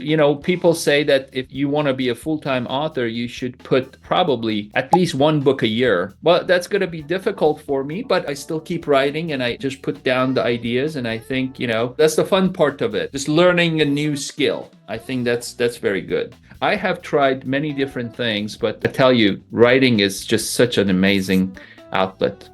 People say that if you want to be a full-time author, you should put probably at least one book a year. Well, that's going to be difficult for me, but I still keep writing and I just put down the ideas. And I think, that's the fun part of it. Just learning a new skill. I think that's very good. I have tried many different things, but I tell you, writing is just such an amazing outlet.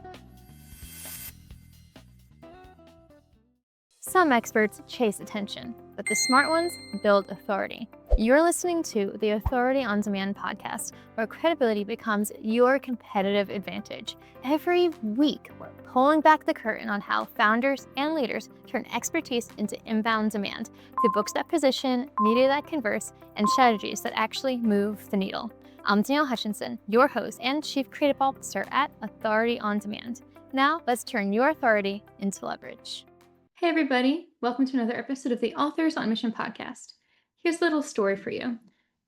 Some experts chase attention, but the smart ones build authority. You're listening to the Authority on Demand podcast, where credibility becomes your competitive advantage. Every week, we're pulling back the curtain on how founders and leaders turn expertise into inbound demand through books that position, media that converse, and strategies that actually move the needle. I'm Danielle Hutchinson, your host and Chief Creative Officer at Authority on Demand. Now, let's turn your authority into leverage. Hey everybody, welcome to another episode of the Authors on Mission podcast. Here's a little story for you.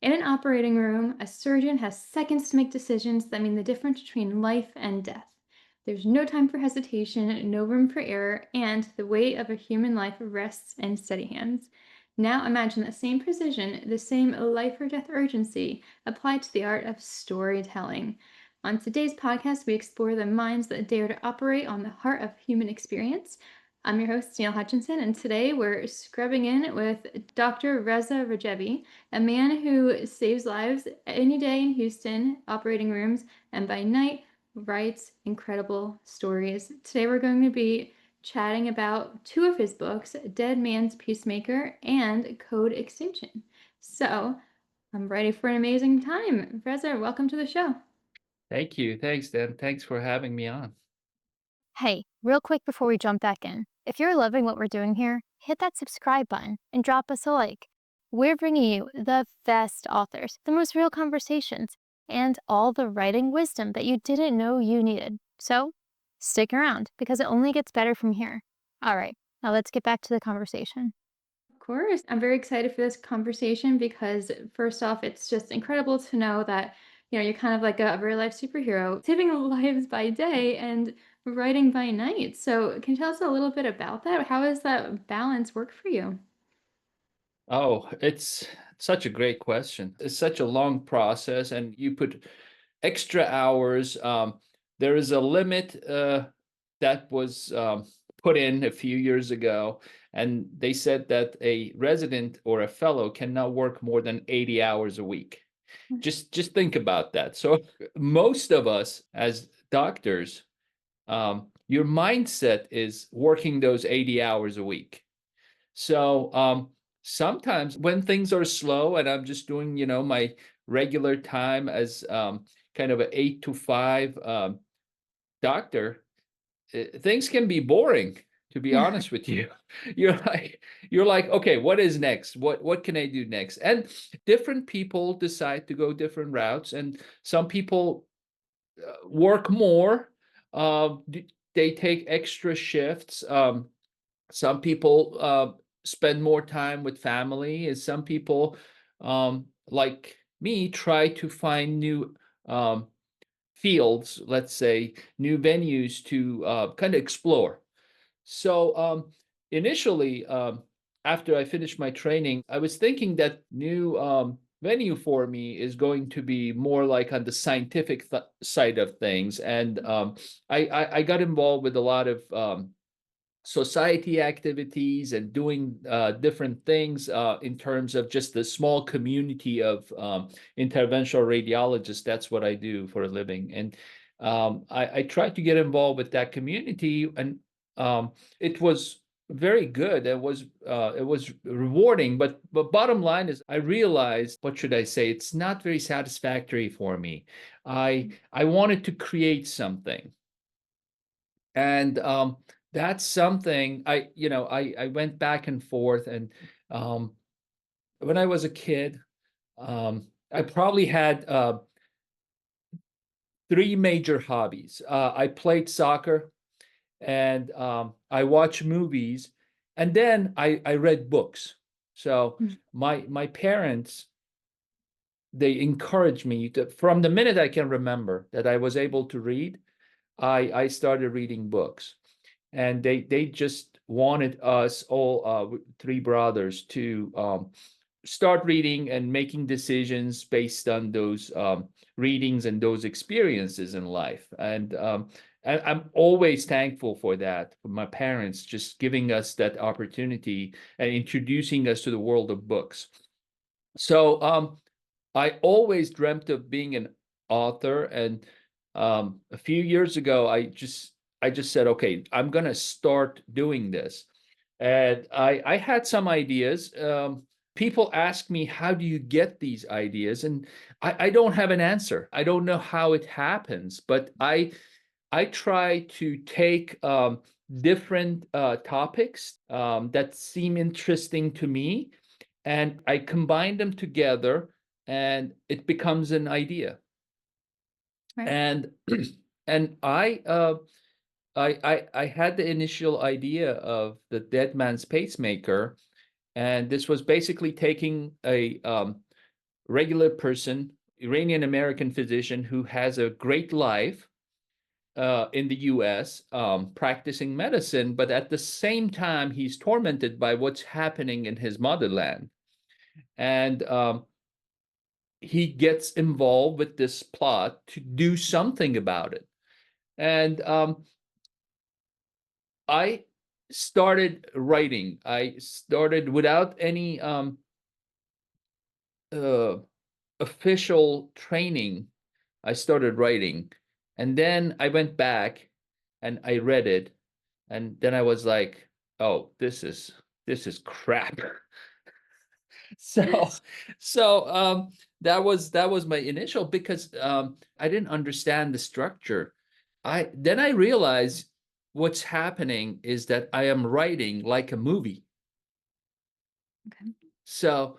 In an operating room, a surgeon has seconds to make decisions that mean the difference between life and death. There's no time for hesitation, no room for error, and the weight of a human life rests in steady hands. Now imagine that same precision, the same life or death urgency applied to the art of storytelling. On today's podcast, we explore the minds that dare to operate on the heart of human experience. I'm your host, Danielle Hutchinson, and today we're scrubbing in with Dr. Reza Rajebi, a man who saves lives any day in Houston operating rooms, and by night writes incredible stories. Today we're going to be chatting about two of his books, Deadman's Pacemaker and Code Extinction. So I'm ready for an amazing time. Reza, welcome to the show. Thank you. Thanks, Dan. Thanks for having me on. Hey, real quick before we jump back in, if you're loving what we're doing here, hit that subscribe button and drop us a like. We're bringing you the best authors, the most real conversations, and all the writing wisdom that you didn't know you needed. So stick around because it only gets better from here. All right, now let's get back to the conversation. Of course, I'm very excited for this conversation because first off, it's just incredible to know that you're kind of like a real life superhero, saving lives by day and writing by night. So can you tell us a little bit about that? How does that balance work for you? Oh, it's such a great question. It's such a long process, and you put extra hours. There is a limit that was put in a few years ago, and they said that a resident or a fellow cannot work more than 80 hours a week. Just think about that. So most of us as doctors, your mindset is working those 80 hours a week. So sometimes when things are slow and I'm just doing, my regular time as kind of an 8 to 5 doctor, things can be boring, to be honest with you. You're like, okay, what is next? What can I do next? And different people decide to go different routes, and some people work more. They take extra shifts. Some people spend more time with family, and some people, like me, try to find new fields, let's say, new venues to kind of explore. So initially, after I finished my training, I was thinking that new venue for me is going to be more like on the scientific side of things. And I got involved with a lot of society activities and doing different things in terms of just the small community of interventional radiologists. That's what I do for a living. And I tried to get involved with that community, and it was very good. It was rewarding, but bottom line is I realized, what should I say? It's not very satisfactory for me. I wanted to create something. And that's something I went back and forth. And um, when I was a kid, I probably had three major hobbies. I played soccer, and I watched movies, and then I read books. So my parents, they encouraged me to, from the minute I can remember that I was able to read, I started reading books. And they just wanted us all, three brothers, to start reading and making decisions based on those readings and those experiences in life. And I'm always thankful for that, for my parents just giving us that opportunity and introducing us to the world of books. So I always dreamt of being an author, and a few years ago, I just said, okay, I'm gonna start doing this. And I had some ideas. People ask me, how do you get these ideas? And I don't have an answer. I don't know how it happens, but I try to take different topics that seem interesting to me, and I combine them together, and it becomes an idea. Right. And and I had the initial idea of the Deadman's Pacemaker, and this was basically taking a regular person, Iranian American physician who has a great life in the US, practicing medicine, but at the same time, he's tormented by what's happening in his motherland. And he gets involved with this plot to do something about it. And I started writing. I started without any uh, official training. I started writing, and then I went back and I read it, and then I was like, "Oh, this is crap." So, so that was my initial, because I didn't understand the structure. I realized what's happening is that I am writing like a movie. Okay. So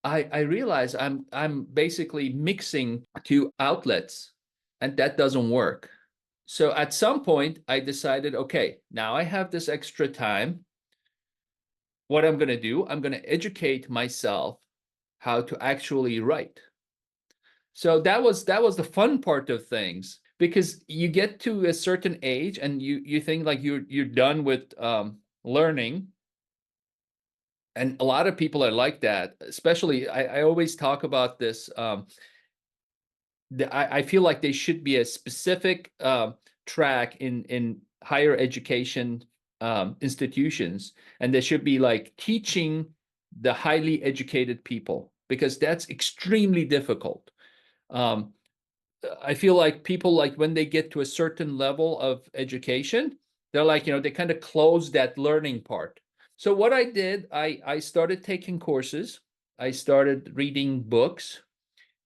I realize I'm basically mixing two outlets, and that doesn't work. So at some point I decided, okay, now I have this extra time. What I'm going to do, I'm going to educate myself how to actually write. So that was the fun part of things, because you get to a certain age and you think like you're done with learning. And a lot of people are like that, especially I always talk about this. I feel like there should be a specific track in higher education institutions, and there should be like teaching the highly educated people, because that's extremely difficult. Um, I feel like people, like when they get to a certain level of education, they're like, they kind of close that learning part. So what I did, I started taking courses, I started reading books,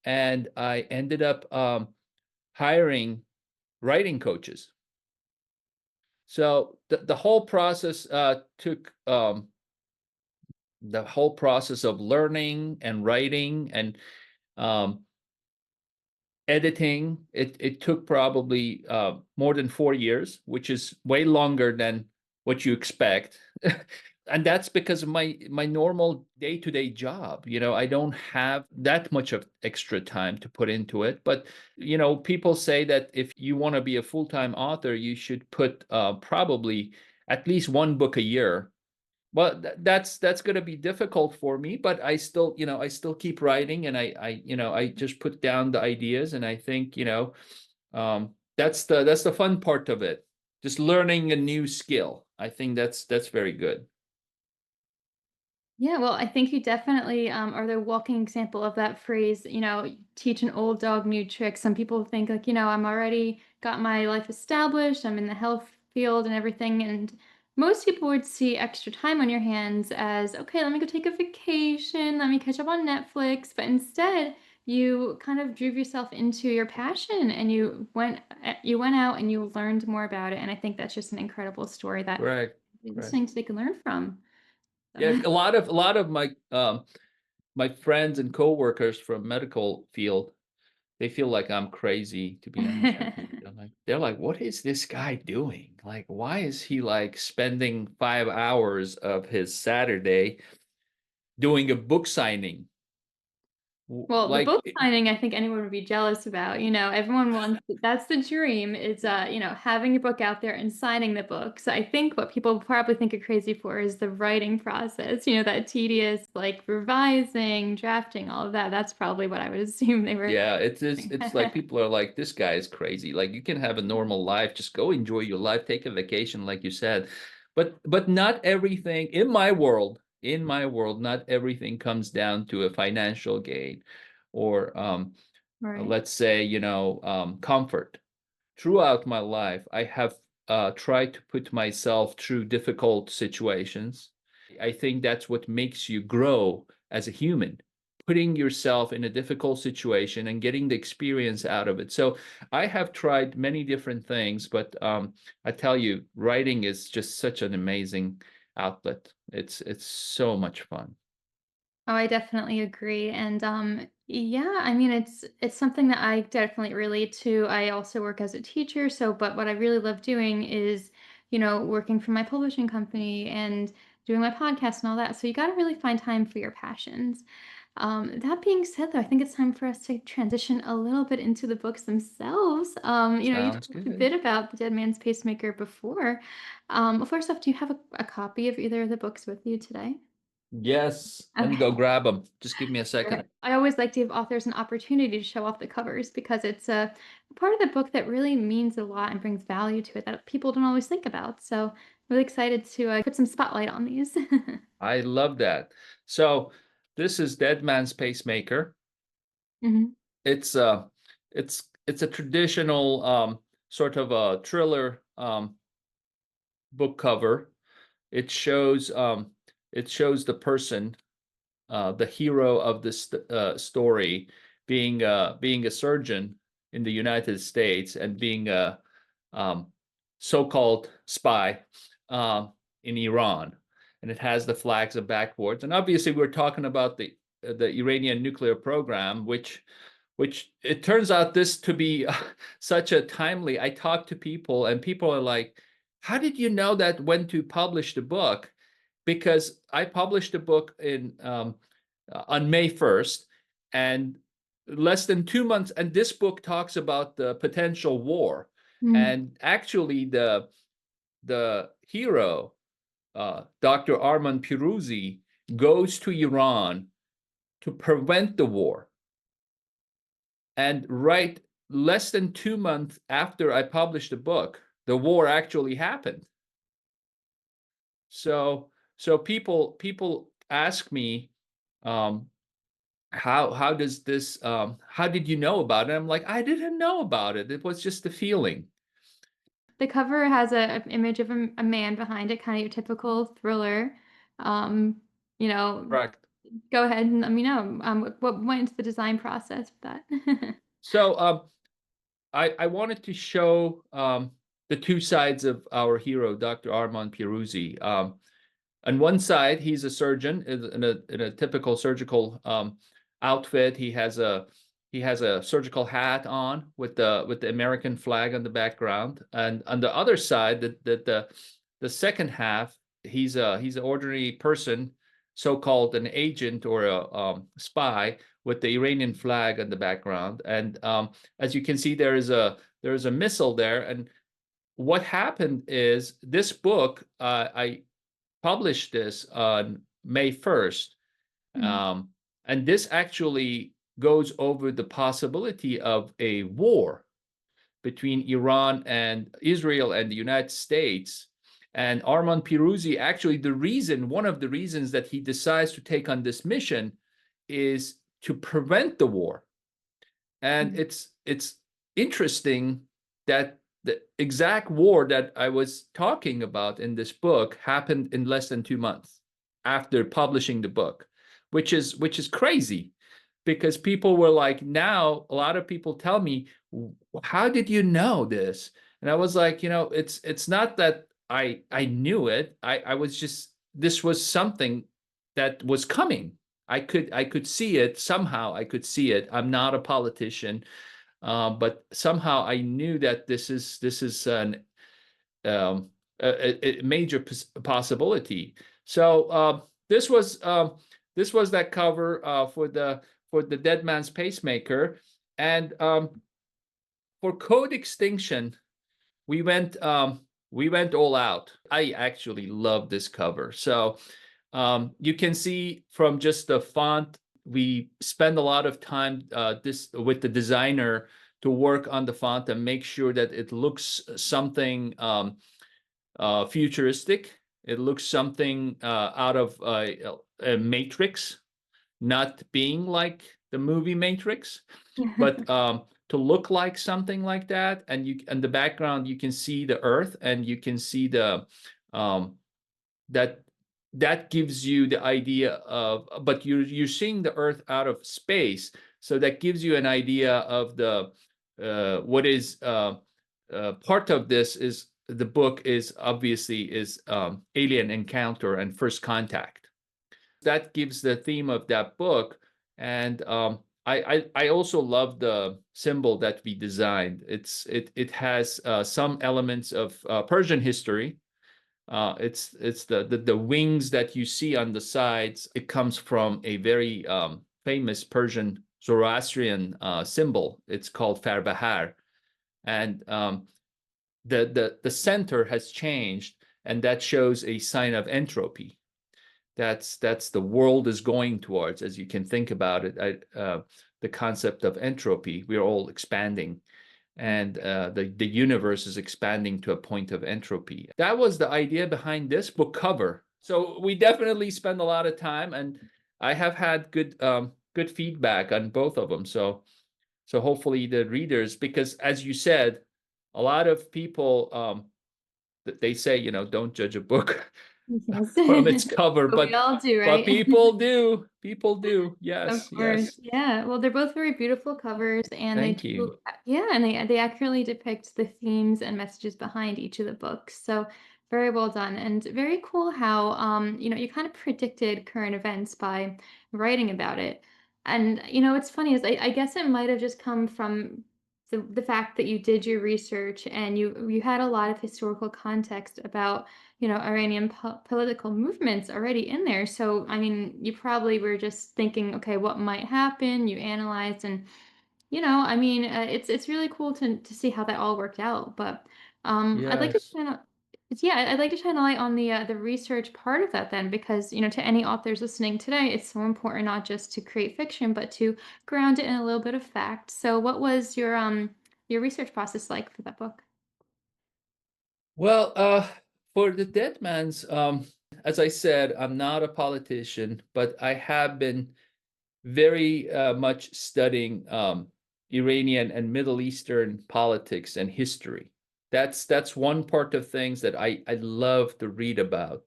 and I ended up hiring writing coaches. So the whole process took the whole process of learning and writing and um, editing. It took probably more than 4 years, which is way longer than what you expect. And that's because of my normal day-to-day job. I don't have that much of extra time to put into it. But people say that if you want to be a full-time author, you should put probably at least one book a year. Well, that's going to be difficult for me, but I still keep writing, and I just put down the ideas, and I think, that's the fun part of it. Just learning a new skill. I think that's very good. Yeah, well, I think you definitely are the walking example of that phrase, teach an old dog new tricks. Some people think, like, I'm already got my life established, I'm in the health field and everything. And most people would see extra time on your hands as, okay, let me go take a vacation, let me catch up on Netflix. But instead, you kind of drove yourself into your passion and you went out and you learned more about it. And I think that's just an incredible story that Right. Right. listening to they can learn from. Yeah, So. a lot of my friends and coworkers from medical field, they feel like I'm crazy, to be honest with you. They're like, what is this guy doing? Like, why is he like spending 5 hours of his Saturday doing a book signing? Well, the Like, book signing, I think anyone would be jealous about. Everyone wants that's the dream is having your book out there and signing the book. So I think what people probably think you're crazy for is the writing process, that tedious like revising, drafting, all of that. That's probably what I would assume they were. yeah, it's like people are like, this guy is crazy. Like, you can have a normal life, just go enjoy your life, take a vacation, like you said. But not everything in my world, not everything comes down to a financial gain or Right. let's say, comfort. Throughout my life, I have tried to put myself through difficult situations. I think that's what makes you grow as a human, putting yourself in a difficult situation and getting the experience out of it. So I have tried many different things, but I tell you, writing is just such an amazing outlet. It's so much fun. Oh, I definitely agree. And yeah, I mean it's something that I definitely relate to. I also work as a teacher, so but what I really love doing is, working for my publishing company and doing my podcast and all that. So you got to really find time for your passions. That being said, though, I think it's time for us to transition a little bit into the books themselves. You Sounds talked a good. bit about the Dead Man's Pacemaker before. First off, do you have a copy of either of the books with you today? Yes, let me Okay. go grab them. Just give me a second. Perfect. I always like to give authors an opportunity to show off the covers because it's a part of the book that really means a lot and brings value to it that people don't always think about. So, really excited to put some spotlight on these. I love that. So this is Deadman's Pacemaker. Hmm. It's it's a traditional sort of a thriller book cover. It shows the person, the hero of this story, being a surgeon in the United States and being a um, so-called spy in Iran, and it has the flags of backwards. And obviously, we're talking about the Iranian nuclear program, which it turns out this to be such a timely. I talk to people, and people are like, "How did you know that when to publish the book?" Because I published a book in on May 1st, and less than 2 months, and this book talks about the potential war. Mm. And actually, the hero, Dr. Arman Piruzi, goes to Iran to prevent the war. And right less than 2 months after I published the book, the war actually happened. So people ask me, um, how does this how did you know about it? I'm like, I didn't know about it. It was just a feeling. The cover has an image of a man behind it, kind of your typical thriller. Um, you know, Correct. Go ahead and let me know what went into the design process for that. So I wanted to show the two sides of our hero, Dr. Armand Piruzzi. On one side, he's a surgeon in a typical surgical outfit. He has a surgical hat on with the American flag on the background, and on the other side, the second half, he's an ordinary person, so-called an agent or a spy with the Iranian flag on the background. And as you can see, there is a missile there. And what happened is this book, I published this on May 1st. Mhm. And this actually goes over the possibility of a war between Iran and Israel and the United States. And Arman Piruzi, actually, one of the reasons that he decides to take on this mission is to prevent the war. And Mhm. it's interesting that the exact war that I was talking about in this book happened in less than 2 months after publishing the book, which is crazy, because people were like, now a lot of people tell me, how did you know this? And I was like, it's not that I knew it. I was just, this was something that was coming. I could see it somehow. I could see it. I'm not a politician, but somehow I knew that this is an um, a major possibility. So this was that cover for the Deadman's Pacemaker, and for Code Extinction, we went all out. I actually love this cover. So you can see from just the font, we spend a lot of time with the designer to work on the font and make sure that it looks something futuristic. It looks something out of a Matrix, not being like the movie Matrix, but to look like something like that. And the background, you can see the Earth, and you can see the that gives you the idea of, but you're seeing the Earth out of space, so that gives you an idea of the what is part of this is the book is obviously is alien encounter and first contact. That gives the theme of that book. And I also love the symbol that we designed. It has some elements of Persian history. It's the wings that you see on the sides. It comes from a very famous Persian Zoroastrian symbol. It's called Farbahar, and the center has changed, and that shows a sign of entropy. That's the world is going towards, as you can think about it, the concept of entropy. We're all expanding, and the universe is expanding to a point of entropy. That was the idea behind this book cover. So we definitely spend a lot of time, and I have had good feedback on both of them. So hopefully the readers, because as you said, a lot of people they say, don't judge a book Yes. from its cover, But we all do, but right? people do. Of Yes, course. yes. Yeah. Well, they're both very beautiful covers, and they Thank do, you. yeah, and they accurately depict the themes and messages behind each of the books. So very well done, and very cool how you kind of predicted current events by writing about it. And what's funny is I guess it might have just come from the fact that you did your research and you had a lot of historical context about Iranian political movements already in there. So, I mean, you probably were just thinking, okay, what might happen? You analyzed, and I mean, it's really cool to see how that all worked out. But I'd like to Yes. kind of. Yeah, I'd like to shine a light on the research part of that then, because to any authors listening today, it's so important not just to create fiction, but to ground it in a little bit of fact. So, what was your research process like for that book? Well, for the Deadman's, as I said, I'm not a politician, but I have been very much studying Iranian and Middle Eastern politics and history. That's one part of things that I love to read about.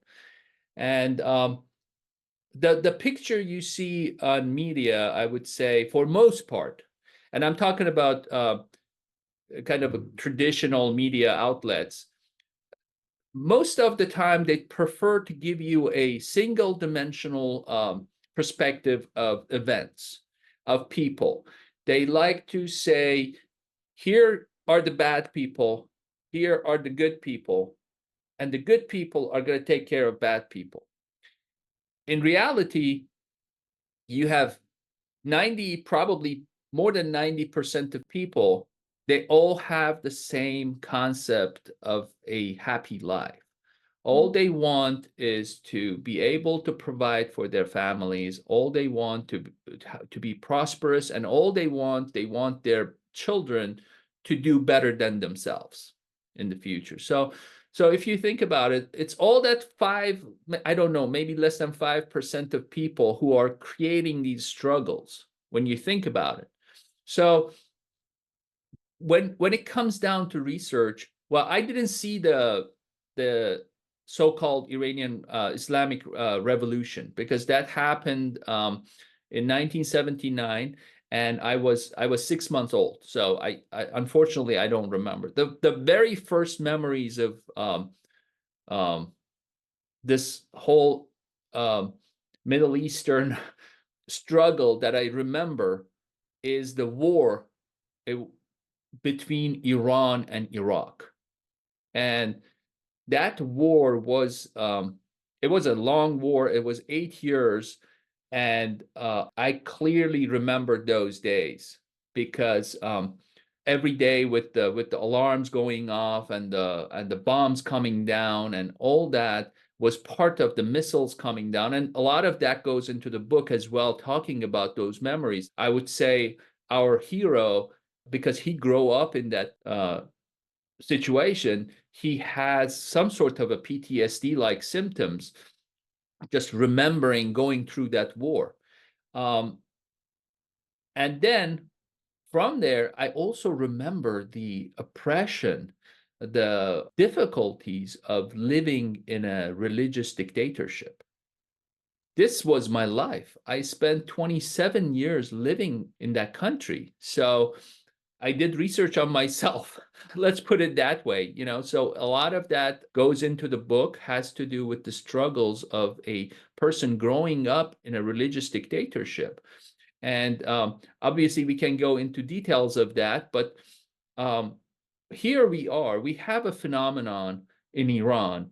And the picture you see on media, I would say, for most part, and I'm talking about kind of traditional media outlets, most of the time they prefer to give you a single dimensional perspective of events, of people. They like to say, here are the bad people, here are the good people, and the good people are going to take care of bad people. In reality, you have 90, probably more than 90% of people, they all have the same concept of a happy life. All they want is to be able to provide for their families. All they want to be prosperous, and all they want their children to do better than themselves in the future. So if you think about it, it's all that I don't know, maybe less than 5% of people who are creating these struggles when you think about it. So when it comes down to research, well, I didn't see the so-called Iranian Islamic Revolution, because that happened in 1979, and I was 6 months old. So I unfortunately I don't remember. The very first memories of this whole Middle Eastern struggle that I remember is the war between Iran and Iraq. And that war was it was a long war. It was 8 years, And I clearly remember those days because every day with the alarms going off and the bombs coming down and all that was part of the missiles coming down. And a lot of that goes into the book as well, talking about those memories. I would say our hero, because he grew up in that situation, he has some sort of a PTSD like symptoms, just remembering going through that war. Um, and then from there, I also remember the oppression, the difficulties of living in a religious dictatorship. This was my life. I spent 27 years living in that country. So I did research on myself. Let's put it that way, you know. So a lot of that goes into the book, has to do with the struggles of a person growing up in a religious dictatorship. And obviously, we can go into details of that, but um, here we are. We have a phenomenon in Iran,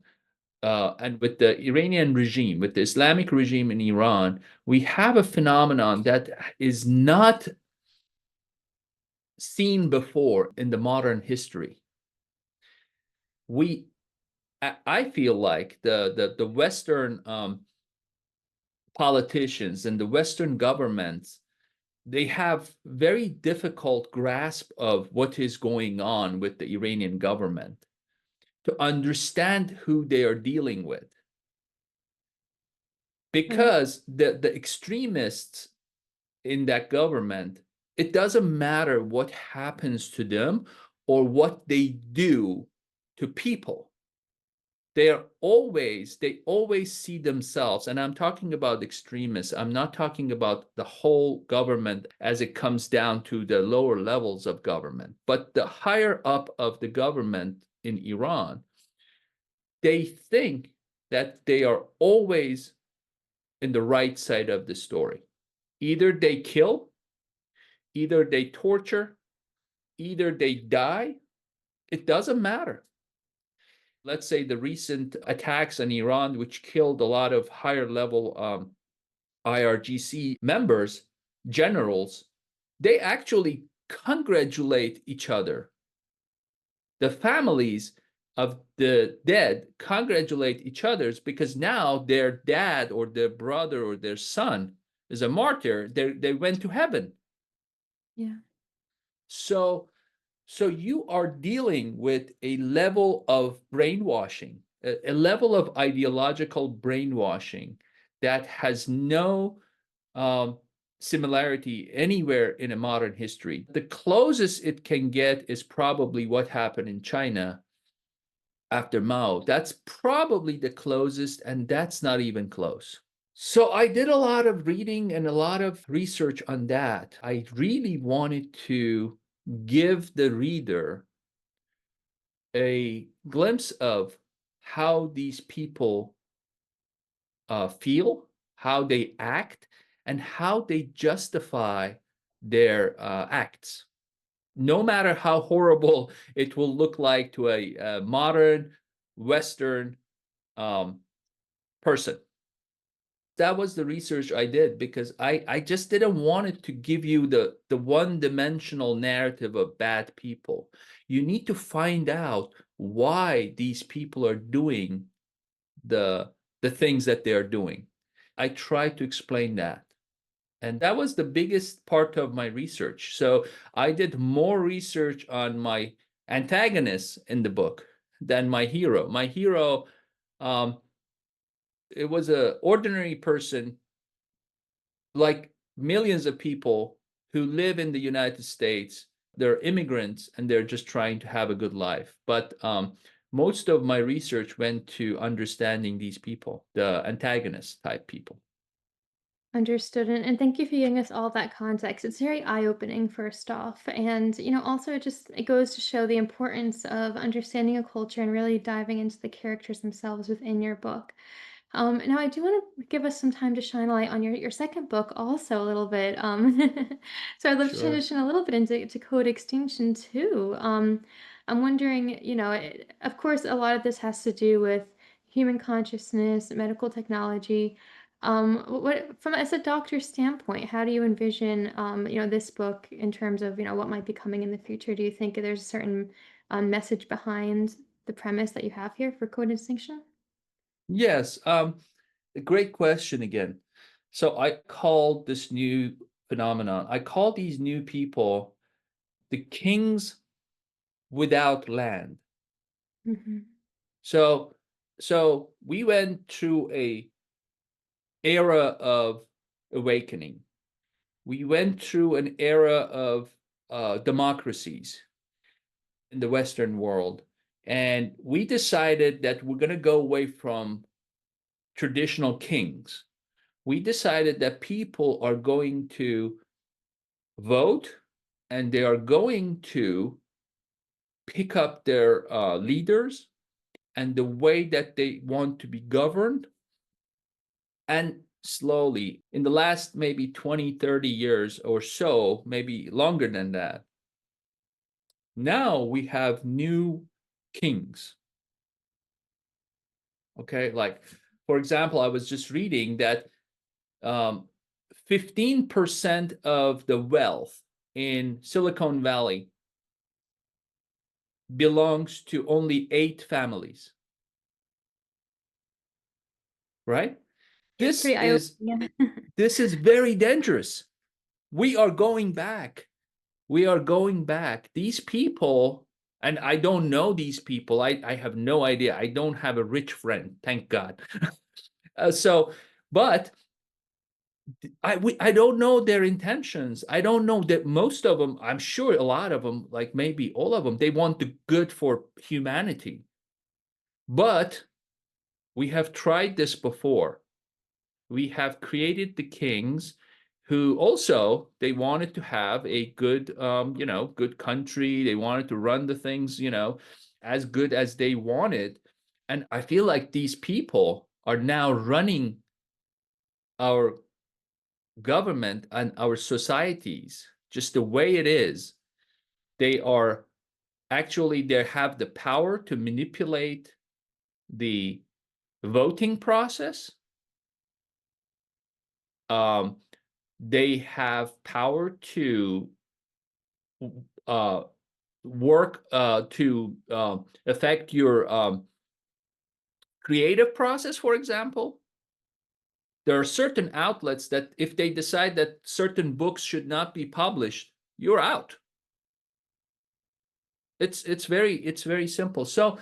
and with the Iranian regime, with the Islamic regime in Iran, we have a phenomenon that is not seen before in the modern history. We, I feel like the Western politicians and the Western governments, they have very difficult grasp of what is going on with the Iranian government to understand who they are dealing with, Right. because the extremists in that government, it doesn't matter what happens to them or what they do to people. They always see themselves, and I'm talking about extremists. I'm not talking about the whole government as it comes down to the lower levels of government, but the higher up of the government in Iran, they think that they are always in the right side of the story. Either they kill, either they torture, either they die. It doesn't matter. Let's say the recent attacks on Iran, which killed a lot of higher level IRGC members, generals, they actually congratulate each other. The families of the dead congratulate each other because now their dad or their brother or their son is a martyr. They went to heaven. Yeah. So So you are dealing with a level of brainwashing, a level of ideological brainwashing that has no um, similarity anywhere in a modern history. The closest it can get is probably what happened in China after Mao. That's probably the closest, and that's not even close. So I did a lot of reading and a lot of research on that. I really wanted to give the reader a glimpse of how these people feel, how they act, and how they justify their acts. No matter how horrible it will look like to a modern Western um, person. That was the research I did because I just didn't want it to give you the one-dimensional narrative of bad people. You need to find out why these people are doing the the things that they are doing. I tried to explain that. And that was the biggest part of my research. So I did more research on my antagonists in the book than my hero. My hero, um, it was a ordinary person like millions of people who live in the United States. They're immigrants and they're just trying to have a good life. But most of my research went to understanding these people, the antagonist type people. Understood. And thank you for giving us all that context. It's very eye-opening, first off. And, also it goes to show the importance of understanding a culture and really diving into the characters themselves within your book. Now, I do want to give us some time to shine a light on your second book, also a little bit. So I'd love to Sure. transition a little bit into Code Extinction too. I'm wondering, of course, a lot of this has to do with human consciousness, medical technology. What from as a doctor's standpoint, how do you envision, this book in terms of, what might be coming in the future? Do you think there's a certain message behind the premise that you have here for Code Extinction? Yes, a great question again. So I call this new phenomenon, I call these new people the kings without land. Hmm. So we went through a era of awakening. We went through an era of democracies in the Western world, and we decided that we're going to go away from traditional kings. We decided that people are going to vote and they are going to pick up their leaders and the way that they want to be governed. And slowly, in the last maybe 20, 30 years or so, maybe longer than that, now we have new kings. Okay, like, for example, I was just reading that 15% of the wealth in Silicon Valley belongs to only 8 families, right? It's This pretty is eye-opening. this is very dangerous. We are going back. We are going back. These people, and I don't know these people. I have no idea. I don't have a rich friend, thank God. But I don't know their intentions. I don't know that most of them, I'm sure a lot of them, like maybe all of them, they want the good for humanity. But we have tried this before. We have created the kings who also they wanted to have a good good country. They wanted to run the things, as good as they wanted. And I feel like these people are now running our government and our societies just the way it is. They are actually they have the power to manipulate the voting process. um, they have power to uh, work to affect your creative process. For example, there are certain outlets that if they decide that certain books should not be published, you're out. It's very simple. So,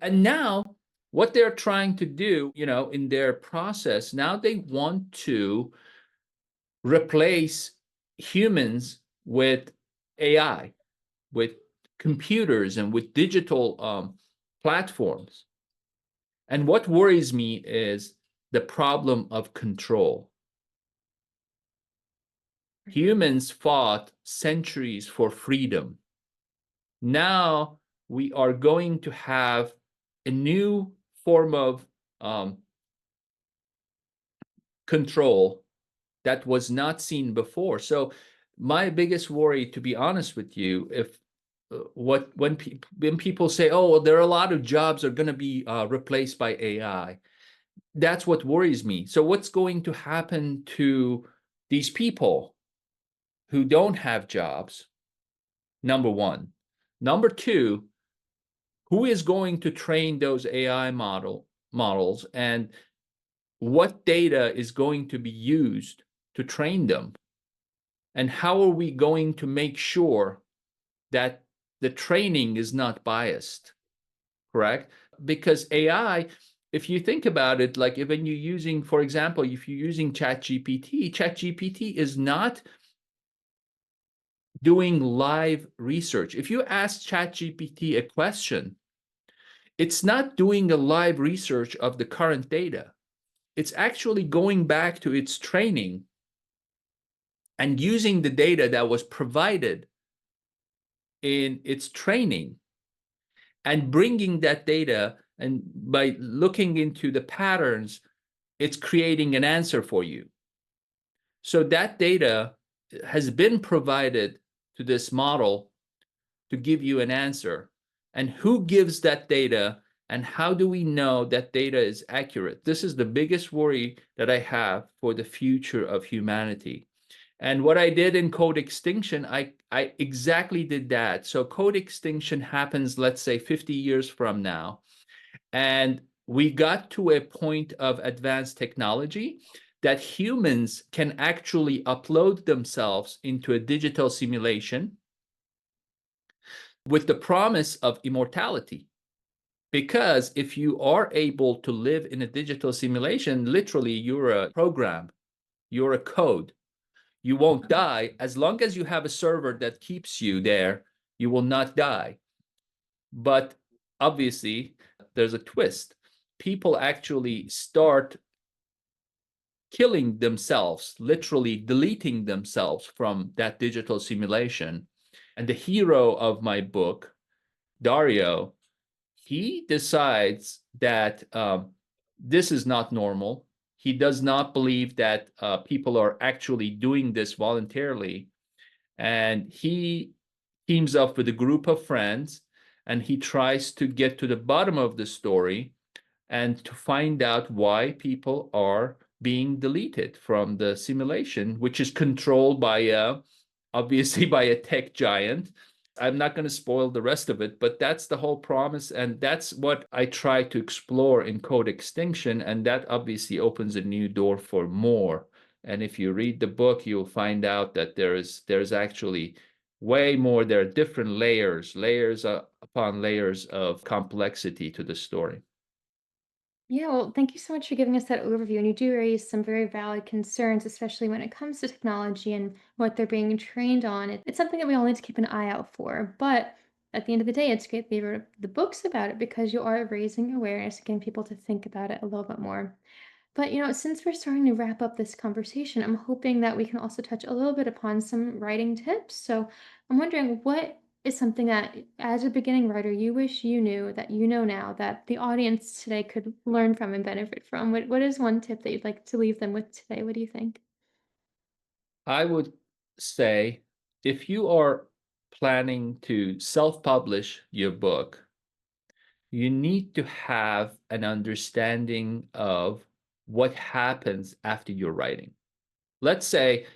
and now what they're trying to do, in their process, now they want to replace humans with AI, with computers, and with digital platforms. And what worries me is the problem of control. Humans fought centuries for freedom. Now we are going to have a new form of control that was not seen before. So my biggest worry, to be honest with you, if when people say, "Oh, well, there are a lot of jobs are going to be replaced by AI," that's what worries me. So what's going to happen to these people who don't have jobs? Number one. Number two, who is going to train those AI models, and what data is going to be used to train them? And how are we going to make sure that the training is not biased, correct? Because AI, if you think about it, like when you're using, for example, if you're using ChatGPT is not doing live research. If you ask ChatGPT a question, it's not doing a live research of the current data. It's actually going back to its training and using the data that was provided in its training and bringing that data, and by looking into the patterns, it's creating an answer for you. So that data has been provided to this model to give you an answer. And who gives that data And how do we know that data is accurate? This is the biggest worry that I have for the future of humanity. And what I did in Code Extinction, I exactly did that. So Code Extinction happens, let's say, 50 years from now. And we got to a point of advanced technology that humans can actually upload themselves into a digital simulation with the promise of immortality. Because if you are able to live in a digital simulation, literally you're a program, you're a code. You won't die. As long as you have a server that keeps you there, you will not die. But obviously, there's a twist. People actually start killing themselves, literally deleting themselves from that digital simulation. And the hero of my book, Dario, he decides that this is not normal. He does not believe that people are actually doing this voluntarily. And he teams up with a group of friends and he tries to get to the bottom of the story and to find out why people are being deleted from the simulation, which is controlled by obviously by a tech giant. I'm not going to spoil the rest of it, but that's the whole promise. And that's what I try to explore in Code Extinction. And that obviously opens a new door for more. And if you read the book, you'll find out that there's actually way more. There are different layers upon layers of complexity to the story. Yeah, well, thank you so much for giving us that overview. And you do raise some very valid concerns, especially when it comes to technology and what they're being trained on. It's something that we all need to keep an eye out for. But at the end of the day, it's great that you wrote the books about it because you are raising awareness, getting people to think about it a little bit more. But, since we're starting to wrap up this conversation, I'm hoping that we can also touch a little bit upon some writing tips. So I'm wondering what is something that, as a beginning writer, you wish you knew that you know now that the audience today could learn from and benefit from? What is one tip that you'd like to leave them with today? What do you think? I would say if you are planning to self-publish your book, you need to have an understanding of what happens after your writing. Let's say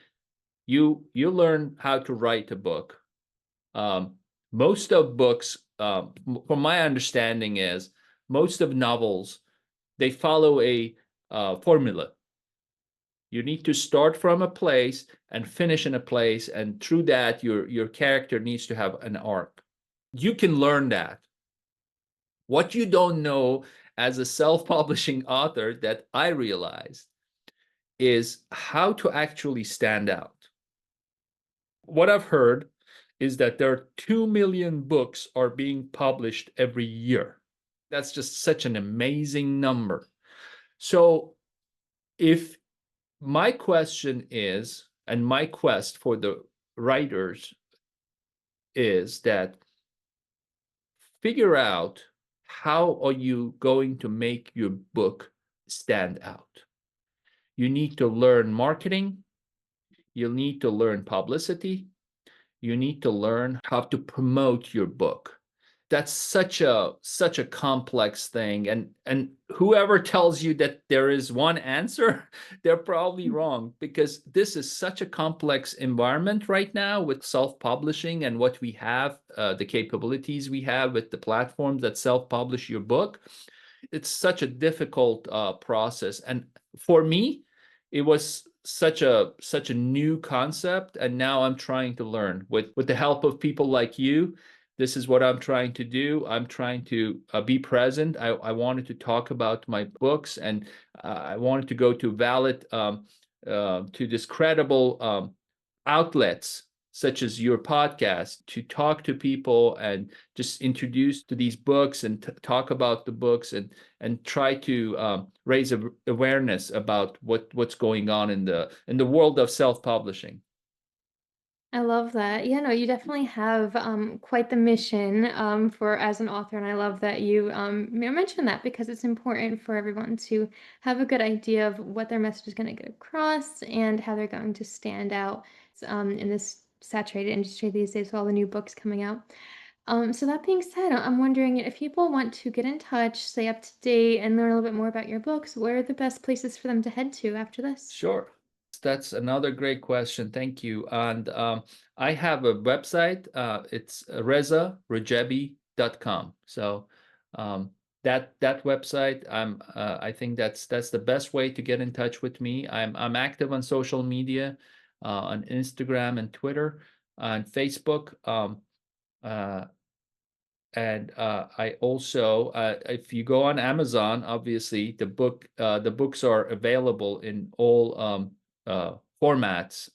you learn how to write a book. Most of books, from my understanding, is most of novels they follow a formula. You need to start from a place and finish in a place, and through that, your character needs to have an arc. You can learn that. What you don't know as a self-publishing author that I realized is how to actually stand out. What I've heard is that there are 2 million books are being published every year. That's just such an amazing number. So if my question is, and my quest for the writers is that figure out how are you going to make your book stand out. You need to learn marketing. You'll need to learn publicity. You need to learn how to promote your book. That's such a complex thing, and whoever tells you that there is one answer, they're probably wrong, because this is such a complex environment right now with self-publishing and what we have, the capabilities we have with the platforms that self-publish your book. It's such a difficult process, and for me it was such a new concept, and now I'm trying to learn with the help of people like you. This is what I'm trying to do. I'm trying to be present. I wanted to talk about my books, and I wanted to go to valid to this credible outlets such as your podcast to talk to people and just introduce to these books and talk about the books and try to raise awareness about what's going on in the world of self-publishing. I love that. Yeah, no, you definitely have quite the mission for as an author, and I love that you mentioned that because it's important for everyone to have a good idea of what their message is going to get across and how they're going to stand out in this saturated industry these days with all the new books coming out. So that being said, I'm wondering if people want to get in touch, stay up to date, and learn a little bit more about your books, where are the best places for them to head to after this? Sure. That's another great question. Thank you. And I have a website. It's rezarajebi.com. So that website, I think that's the best way to get in touch with me. I'm active on social media, on Instagram and Twitter, on Facebook. Uh, and I also, if you go on Amazon, obviously the books are available in all formats,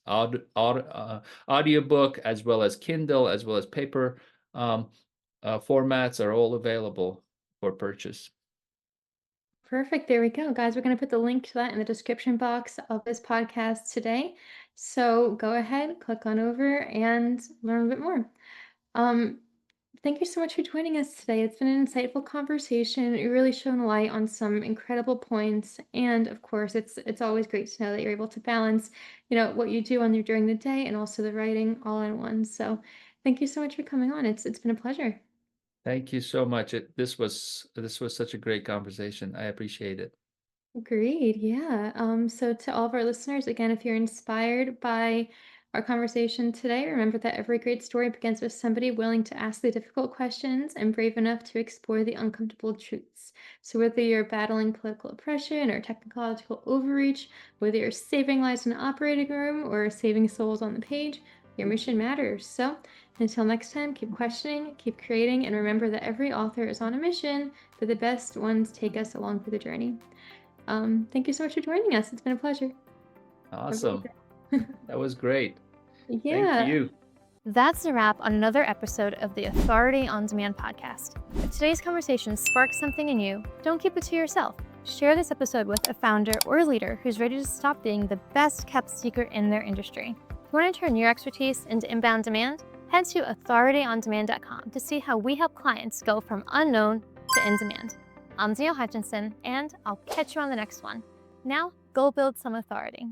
audiobook as well as Kindle, as well as paper formats are all available for purchase. Perfect. There we go. Guys, we're going to put the link to that in the description box of this podcast today. So go ahead, click on over and learn a bit more. Um, Thank you so much for joining us today. It's been an insightful conversation. It really shone light on some incredible points. And of course, it's always great to know that you're able to balance, what you do during the day and also the writing all in one. So thank you so much for coming on. It's been a pleasure. Thank you so much. This was such a great conversation. I appreciate it. Agreed. Yeah. So to all of our listeners, again, if you're inspired by our conversation today, remember that every great story begins with somebody willing to ask the difficult questions and brave enough to explore the uncomfortable truths. So whether you're battling political oppression or technological overreach, whether you're saving lives in an operating room or saving souls on the page, your mission matters. So until next time, keep questioning, keep creating, and remember that every author is on a mission, but the best ones take us along for the journey. Thank you so much for joining us. It's been a pleasure. Have a great Awesome. day. That was great. Thank Yeah. you. That's a wrap on another episode of the Authority on Demand podcast. If today's conversation sparked something in you, don't keep it to yourself. Share this episode with a founder or leader who's ready to stop being the best kept secret in their industry. If you want to turn your expertise into inbound demand, head to authorityondemand.com to see how we help clients go from unknown to in demand. I'm Danielle Hutchinson, and I'll catch you on the next one. Now, go build some authority.